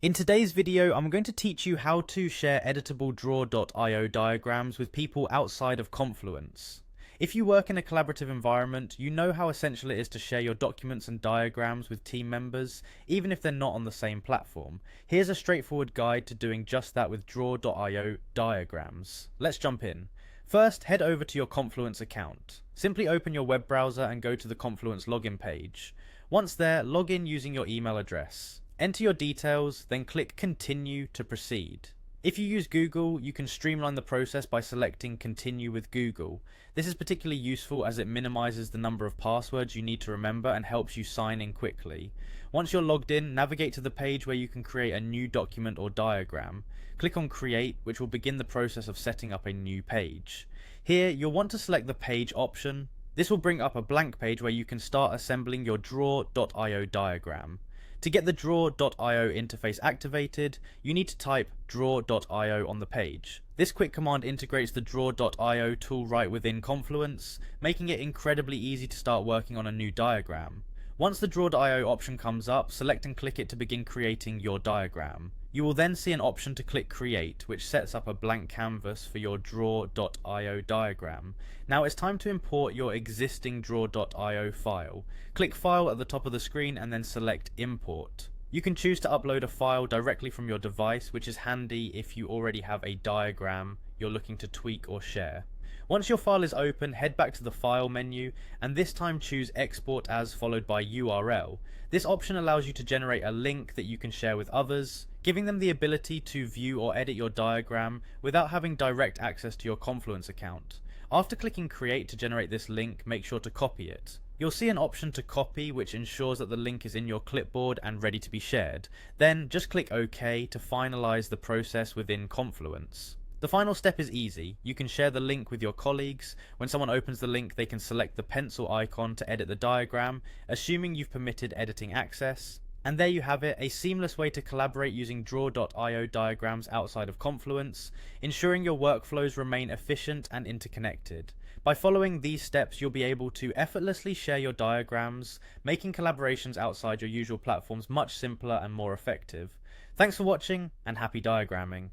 In today's video, I'm going to teach you how to share editable draw.io diagrams with people outside of Confluence. If you work in a collaborative environment, you know how essential it is to share your documents and diagrams with team members, even if they're not on the same platform. Here's a straightforward guide to doing just that with draw.io diagrams. Let's jump in. First, head over to your Confluence account. Simply open your web browser and go to the Confluence login page. Once there, log in using your email address. Enter your details, then click Continue to proceed. If you use Google, you can streamline the process by selecting Continue with Google. This is particularly useful as it minimizes the number of passwords you need to remember and helps you sign in quickly. Once you're logged in, navigate to the page where you can create a new document or diagram. Click on Create, which will begin the process of setting up a new page. Here, you'll want to select the Page option. This will bring up a blank page where you can start assembling your draw.io diagram. To get the draw.io interface activated, you need to type draw.io on the page. This quick command integrates the draw.io tool right within Confluence, making it incredibly easy to start working on a new diagram. Once the draw.io option comes up, select and click it to begin creating your diagram. You will then see an option to click Create, which sets up a blank canvas for your draw.io diagram. Now it's time to import your existing draw.io file. Click File at the top of the screen and then select Import. You can choose to upload a file directly from your device, which is handy if you already have a diagram you're looking to tweak or share. Once your file is open, head back to the File menu and this time choose Export as followed by URL. This option allows you to generate a link that you can share with others, giving them the ability to view or edit your diagram without having direct access to your Confluence account. After clicking Create to generate this link, make sure to copy it. You'll see an option to copy, which ensures that the link is in your clipboard and ready to be shared. Then just click OK to finalize the process within Confluence. The final step is easy. You can share the link with your colleagues. When someone opens the link, they can select the pencil icon to edit the diagram, assuming you've permitted editing access. And there you have it, a seamless way to collaborate using draw.io diagrams outside of Confluence, ensuring your workflows remain efficient and interconnected. By following these steps, you'll be able to effortlessly share your diagrams, making collaborations outside your usual platforms much simpler and more effective. Thanks for watching, and happy diagramming.